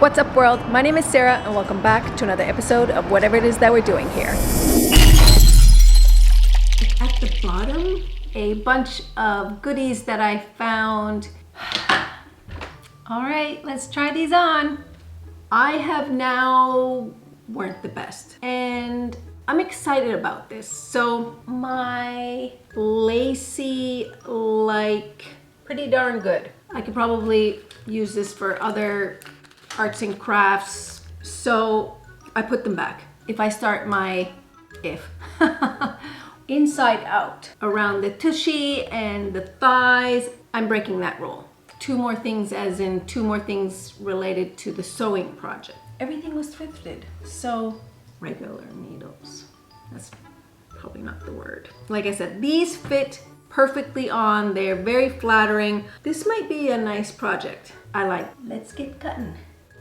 What's up, world? My name is Sarah and welcome back to another episode of whatever it is that we're doing here. At the bottom, a bunch of goodies that I found. All right, let's try these on. I have now weren't the best and I'm excited about this. So my lacy, like, pretty darn good. I could probably use this for other arts and crafts, so I put them back. If I start my inside out around the tushy and the thighs, I'm breaking that rule. Two more things, as in two more things related to the sewing project. Everything was thrifted, so regular needles. That's probably not the word. Like I said, these fit perfectly on. They're very flattering. This might be a nice project. I like. Let's get cutting.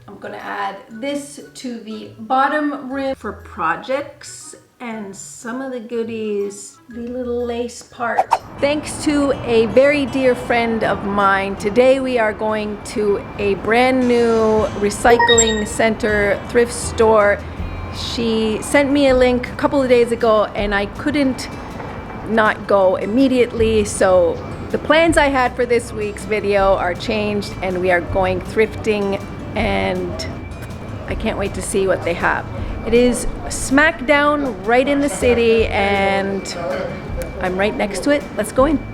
I'm gonna add this to the bottom rim for projects and some of the goodies, the little lace part. Thanks to a very dear friend of mine, today we are going to a brand new recycling center thrift store. She sent me a link a couple of days ago and I couldn't not go immediately, so the plans I had for this week's video are changed and we are going thrifting, and I can't wait to see what they have. It is smack down right in the city and I'm right next to it. Let's go in.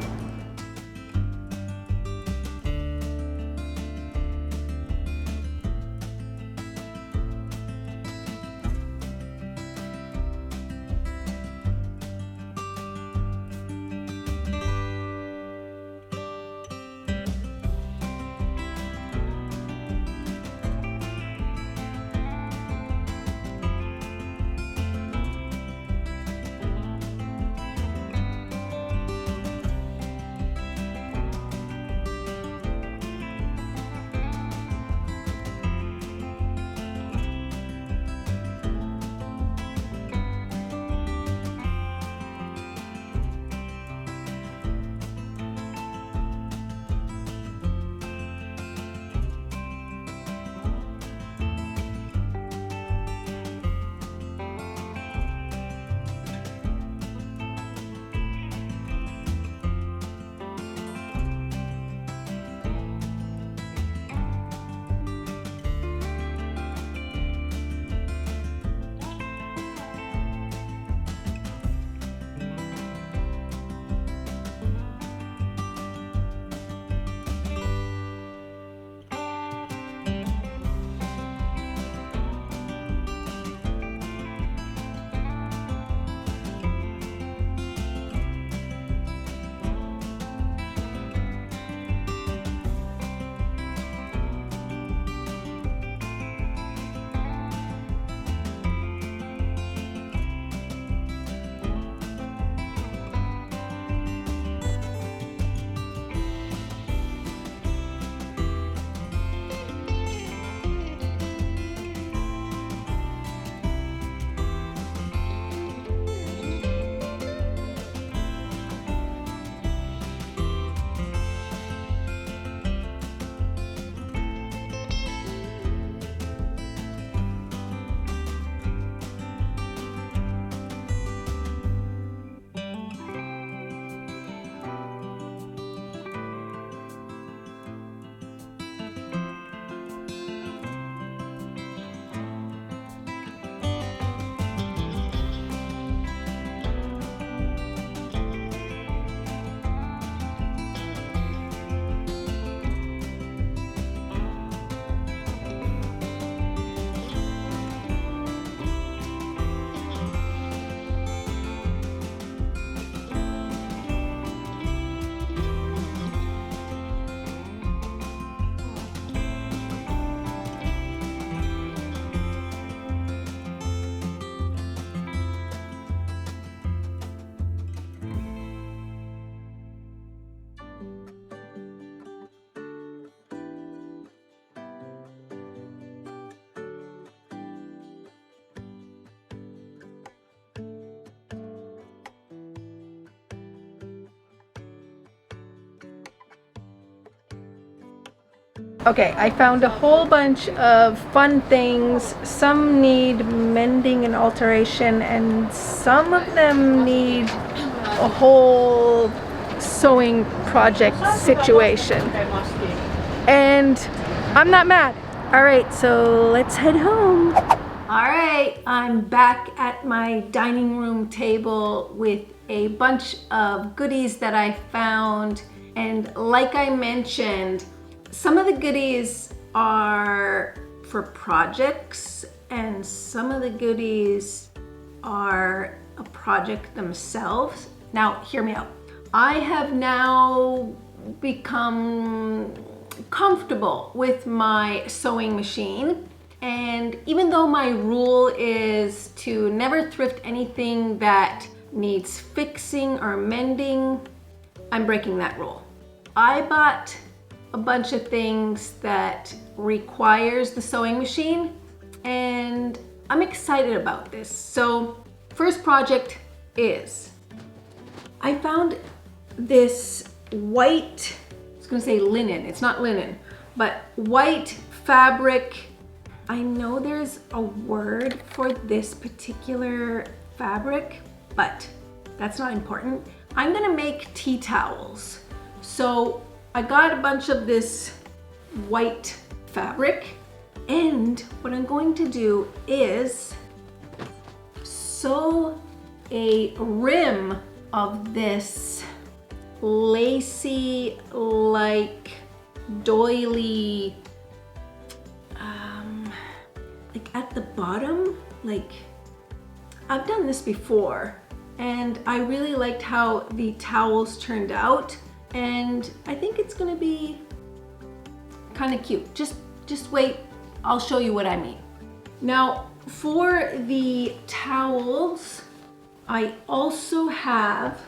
Okay, I found a whole bunch of fun things. Some need mending and alteration, and some of them need a whole sewing project situation. And I'm not mad. All right, so let's head home. All right, I'm back at my dining room table with a bunch of goodies that I found. And like I mentioned, some of the goodies are for projects and some of the goodies are a project themselves. Now, hear me out. I have now become comfortable with my sewing machine, and even though my rule is to never thrift anything that needs fixing or mending, I'm breaking that rule. I bought a bunch of things that requires the sewing machine, and I'm excited about this. So first project is, I found this white, I was gonna say linen, it's not linen, but white fabric. I know there's a word for this particular fabric, but that's not important. I'm gonna make tea towels. So I got a bunch of this white fabric, and what I'm going to do is sew a rim of this lacy, like doily, like at the bottom. Like, I've done this before and I really liked how the towels turned out, and I think it's gonna be kind of cute. Just wait, I'll show you what I mean. Now, for the towels, I also have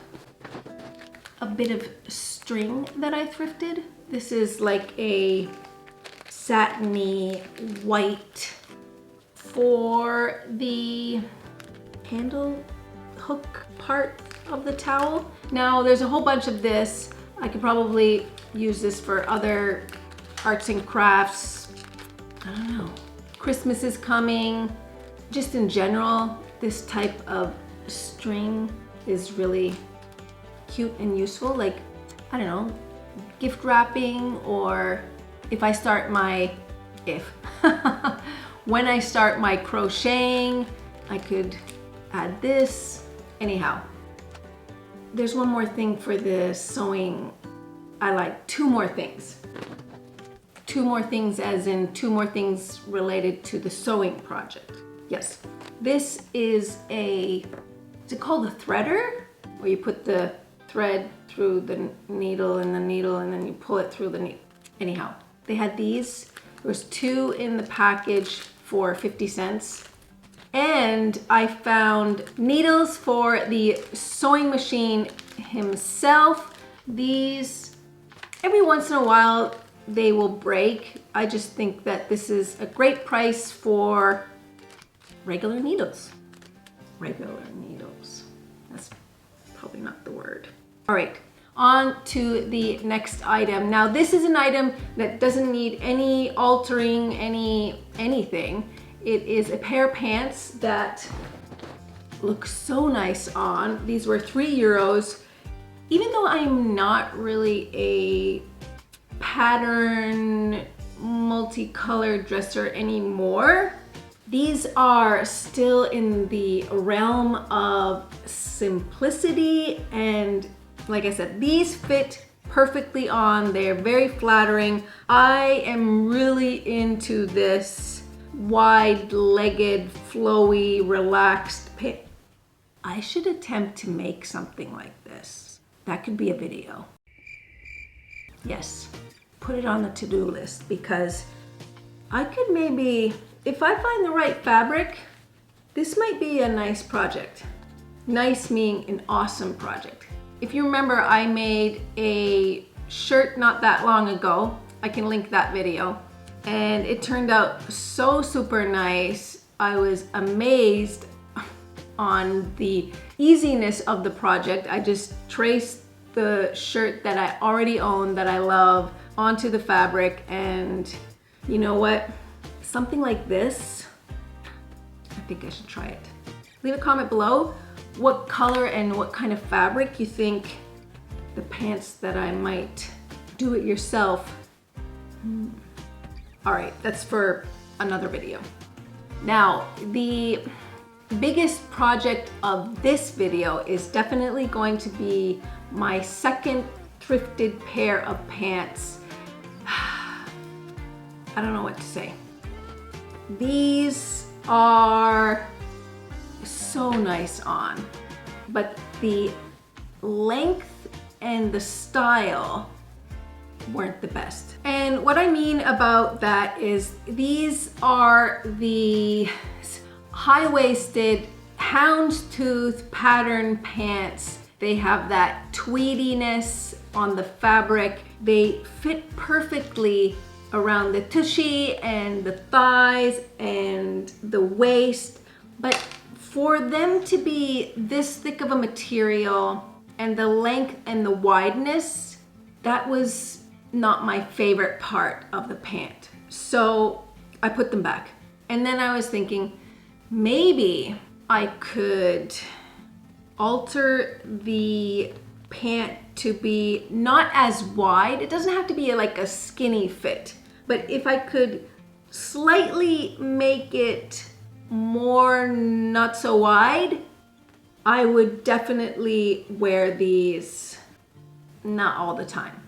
a bit of string that I thrifted. This is like a satiny white for the handle hook part of the towel. Now, there's a whole bunch of this. I could probably use this for other arts and crafts. I don't know. Christmas is coming. Just in general, this type of string is really cute and useful. Like, I don't know, gift wrapping, or if I start my, when I start my crocheting, I could add this. Anyhow, there's one more thing for the sewing. I like two more things. Two more things as in two more things related to the sewing project. Yes, this is is it called a threader? Where you put the thread through the needle and then you pull it through the needle. Anyhow, they had these. There was two in the package for 50 cents. And I found needles for the sewing machine himself. These, every once in a while, they will break. I just think that this is a great price for regular needles. Regular needles. That's probably not the word. All right, on to the next item. Now, this is an item that doesn't need any altering, anything. It is a pair of pants that look so nice on. These were €3. Even though I'm not really a pattern multicolored dresser anymore, these are still in the realm of simplicity, and like I said, these fit perfectly on. They're very flattering. I am really into this wide-legged, flowy, relaxed pant. I should attempt to make something like this. That could be a video. Yes, put it on the to-do list, because I could maybe, if I find the right fabric, this might be a nice project. Nice meaning an awesome project. If you remember, I made a shirt not that long ago. I can link that video. And it turned out so super nice. I was amazed on the easiness of the project. I just traced the shirt that I already own, that I love, onto the fabric. And you know what? Something like this, I think I should try it. Leave a comment below what color and what kind of fabric you think the pants that I might do it yourself. All right, that's for another video. Now, the biggest project of this video is definitely going to be my second thrifted pair of pants. I don't know what to say. These are so nice on, but the length and the style weren't the best. And what I mean about that is these are the high-waisted houndstooth pattern pants. They have that tweediness on the fabric. They fit perfectly around the tushy and the thighs and the waist. But for them to be this thick of a material and the length and the wideness, that was not my favorite part of the pant. So I put them back. And then I was thinking, maybe I could alter the pant to be not as wide. It doesn't have to be like a skinny fit, but if I could slightly make it more not so wide, I would definitely wear these, not all the time,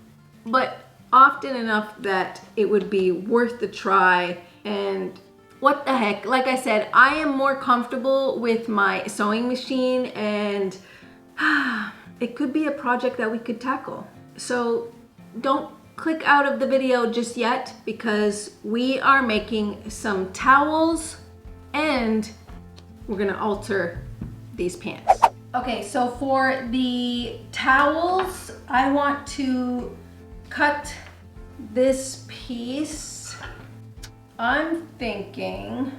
but often enough that it would be worth the try. And what the heck, like I said, I am more comfortable with my sewing machine, and it could be a project that we could tackle. So don't click out of the video just yet, because we are making some towels and we're gonna alter these pants. Okay, so for the towels, I want to cut this piece. I'm thinking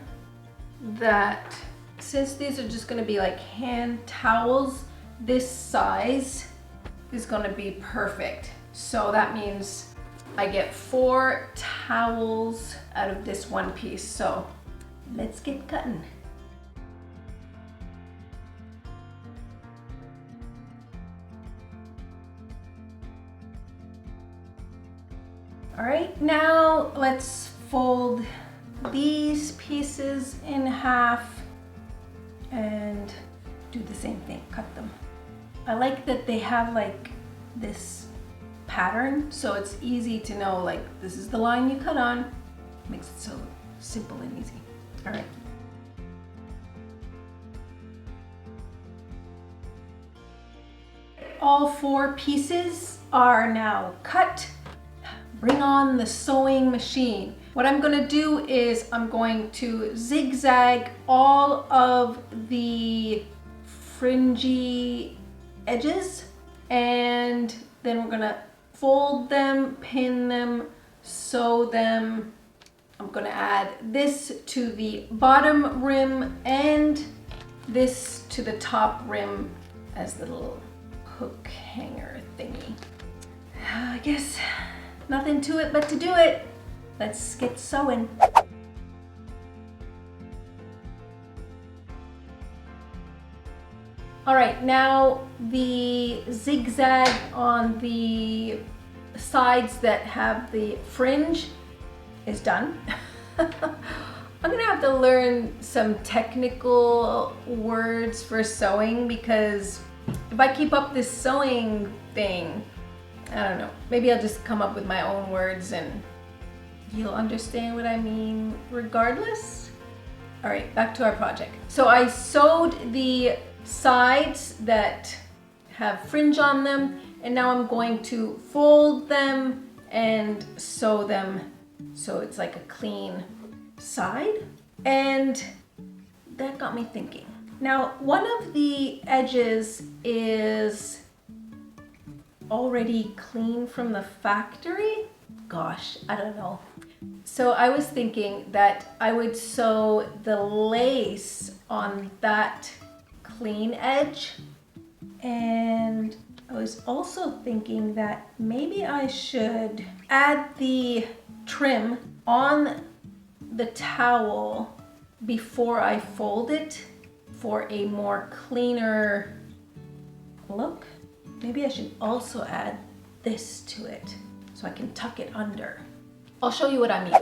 that since these are just gonna be like hand towels, this size is gonna be perfect. So that means I get 4 towels out of this one piece. So let's get cutting. All right, now let's fold these pieces in half and do the same thing, cut them. I like that they have like this pattern, so it's easy to know like this is the line you cut on. Makes it so simple and easy. All right. All 4 pieces are now cut. Bring on the sewing machine. What I'm gonna do is I'm going to zigzag all of the fringy edges, and then we're gonna fold them, pin them, sew them. I'm gonna add this to the bottom rim and this to the top rim as the little hook hanger thingy. I guess nothing to it but to do it. Let's get sewing. All right, now the zigzag on the sides that have the fringe is done. I'm gonna have to learn some technical words for sewing, because if I keep up this sewing thing, I don't know, maybe I'll just come up with my own words and you'll understand what I mean regardless. All right, back to our project. So I sewed the sides that have fringe on them, and now I'm going to fold them and sew them so it's like a clean side. And that got me thinking. Now, one of the edges is already clean from the factory. Gosh, I don't know. So I was thinking that I would sew the lace on that clean edge, and I was also thinking that maybe I should add the trim on the towel before I fold it for a more cleaner look. Maybe I should also add this to it so I can tuck it under. I'll show you what I mean.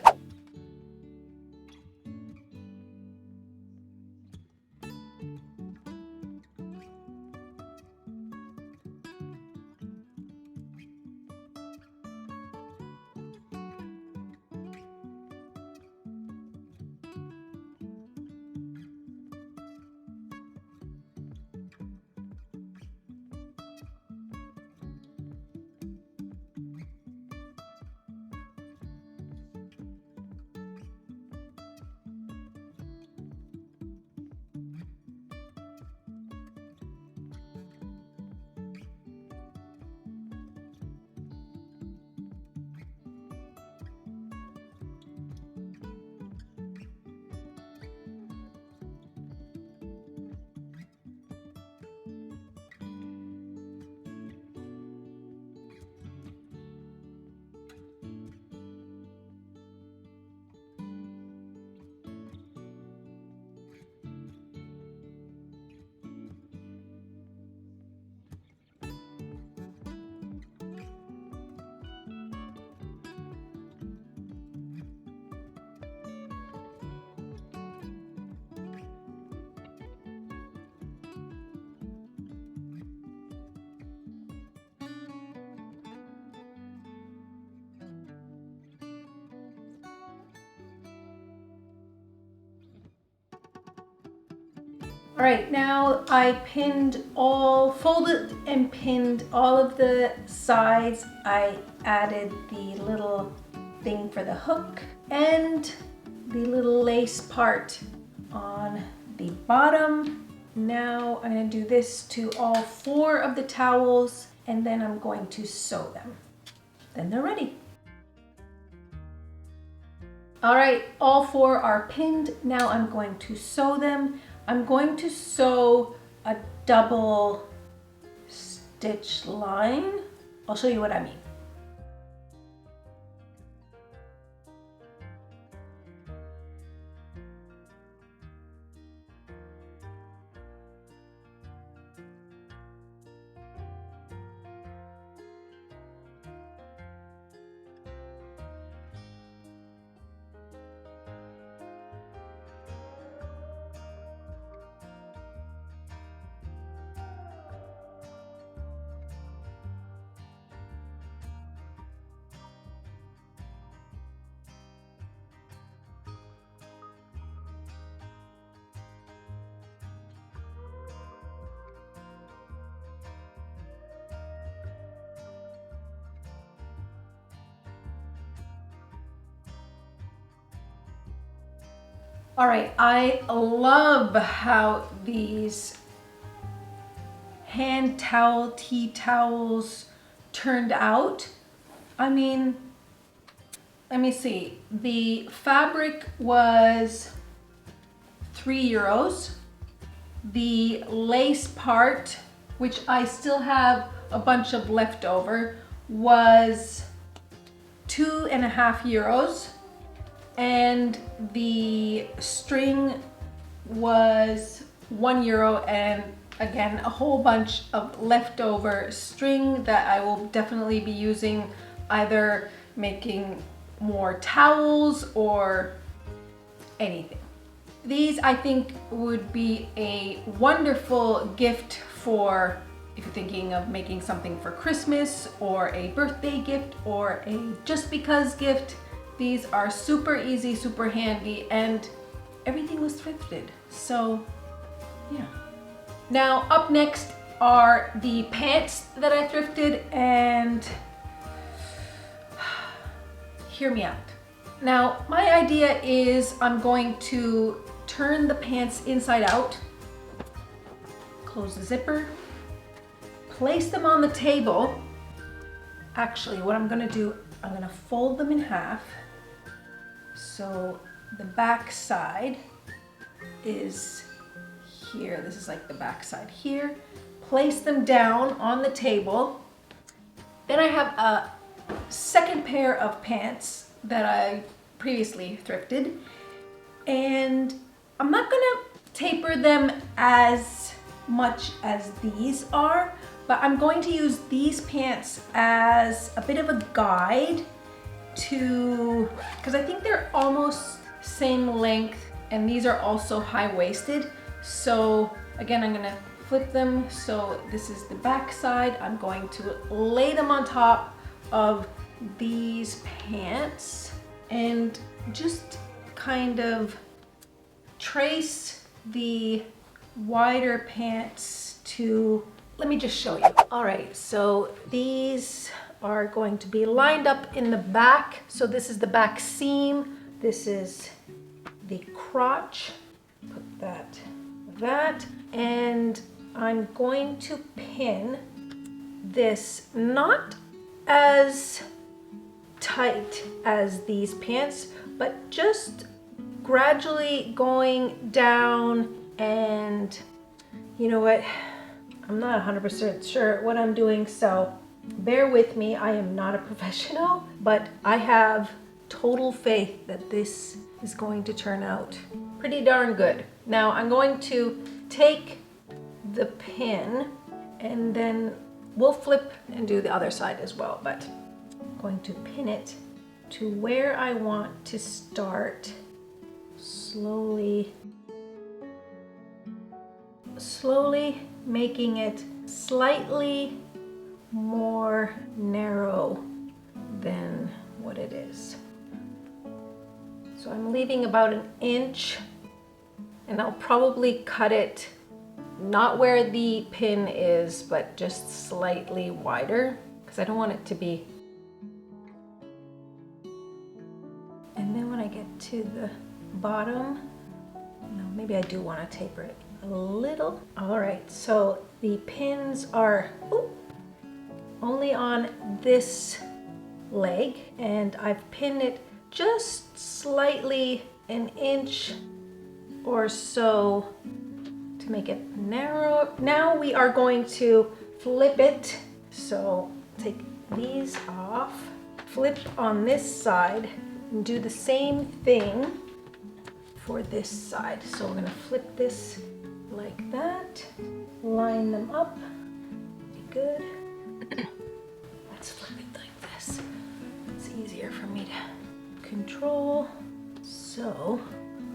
All right, now I folded and pinned all of the sides. I added the little thing for the hook and the little lace part on the bottom. Now I'm going to do this to all 4 of the towels and then I'm going to sew them. Then they're ready. All right, all 4 are pinned. Now I'm going to sew them. I'm going to sew a double stitch line. I'll show you what I mean. All right, I love how these hand towel, tea towels turned out. I mean, let me see. The fabric was €3. The lace part, which I still have a bunch of leftover, was €2.50. And the string was €1, and again a whole bunch of leftover string that I will definitely be using either making more towels or anything. These I think would be a wonderful gift for if you're thinking of making something for Christmas or a birthday gift or a just because gift. These are super easy, super handy, and everything was thrifted. So, yeah. Now, up next are the pants that I thrifted, and hear me out. Now, my idea is I'm going to turn the pants inside out, close the zipper, place them on the table. Actually, what I'm gonna do, I'm gonna fold them in half. So the back side is here. This is like the back side here. place them down on the table. Then I have a second pair of pants that I previously thrifted, and I'm not gonna taper them as much as these are, but I'm going to use these pants as a bit of a guide to, because I think they're almost same length, and these are also high-waisted. So again, I'm gonna flip them so this is the back side. I'm going to lay them on top of these pants and just kind of trace the wider pants to, let me just show you. All right, so these are going to be lined up in the back. So this is the back seam. This is the crotch. Put that, and I'm going to pin this not as tight as these pants, but just gradually going down. And you know what? I'm not 100% sure what I'm doing, so bear with me. I am not a professional, but I have total faith that this is going to turn out pretty darn good. Now I'm going to take the pin and then we'll flip and do the other side as well, but I'm going to pin it to where I want to start, slowly making it slightly more narrow than what it is. So I'm leaving about an inch, and I'll probably cut it not where the pin is, but just slightly wider, because I don't want it to be. And then when I get to the bottom, no, maybe I do want to taper it a little. All right, so the pins are only on this leg, and I've pinned it just slightly an inch or so to make it narrow. Now we are going to flip it. So take these off, flip on this side, and do the same thing for this side. So we're gonna flip this like that, line them up, good. Let's flip it like this. It's easier for me to control. So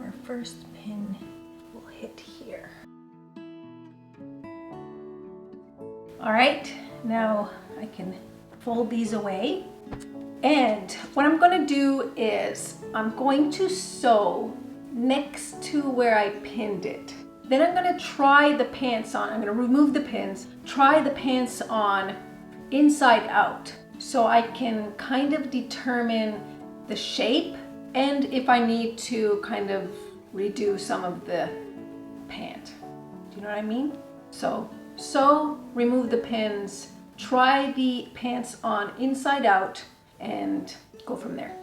our first pin will hit here. All right, now I can fold these away. And what I'm gonna do is I'm going to sew next to where I pinned it. Then I'm gonna try the pants on. I'm gonna remove the pins, try the pants on inside out, so I can kind of determine the shape and if I need to kind of redo some of the pant. Do you know what I mean? So remove the pins, try the pants on inside out, and go from there.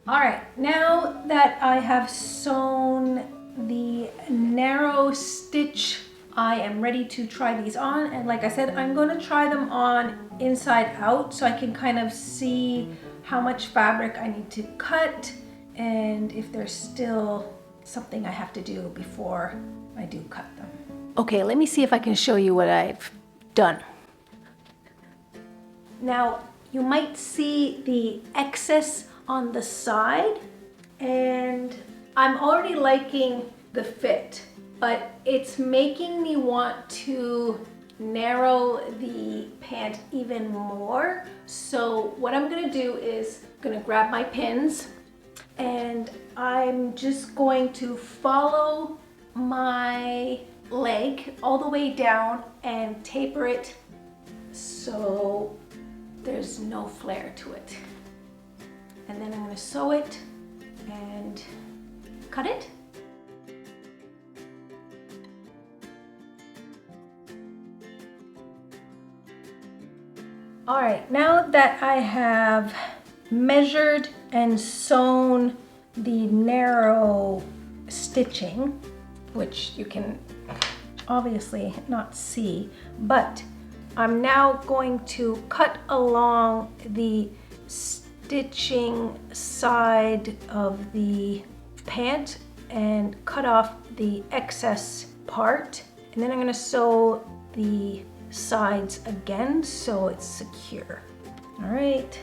All right, now that I have sewn the narrow stitch, I am ready to try these on. And like I said, I'm gonna try them on inside out so I can kind of see how much fabric I need to cut and if there's still something I have to do before I do cut them. Okay, let me see if I can show you what I've done. Now, you might see the excess on the side, and I'm already liking the fit, but it's making me want to narrow the pant even more. So what I'm gonna do is gonna grab my pins, and I'm just going to follow my leg all the way down and taper it so there's no flare to it. And then I'm gonna sew it and cut it. All right, now that I have measured and sewn the narrow stitching, which you can obviously not see, but I'm now going to cut along the stitching side of the pant and cut off the excess part, and then I'm going to sew the sides again so it's secure. All right,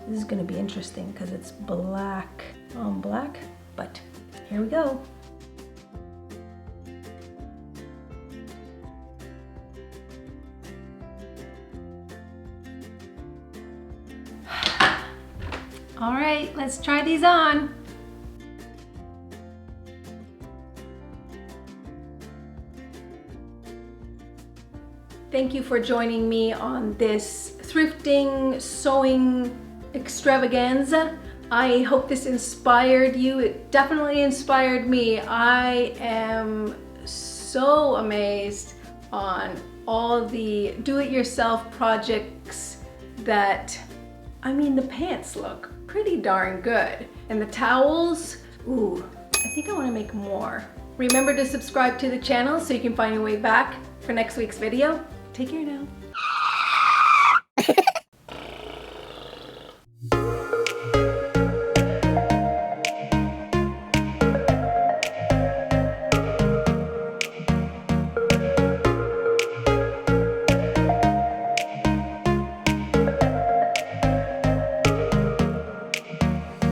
this is going to be interesting because it's black on black, but here we go. All right, let's try these on. Thank you for joining me on this thrifting sewing extravaganza. I hope this inspired you. It definitely inspired me. I am so amazed on all the do-it-yourself projects that, I mean, the pants look pretty darn good. And the towels, ooh, I think I want to make more. Remember to subscribe to the channel so you can find your way back for next week's video. Take care now.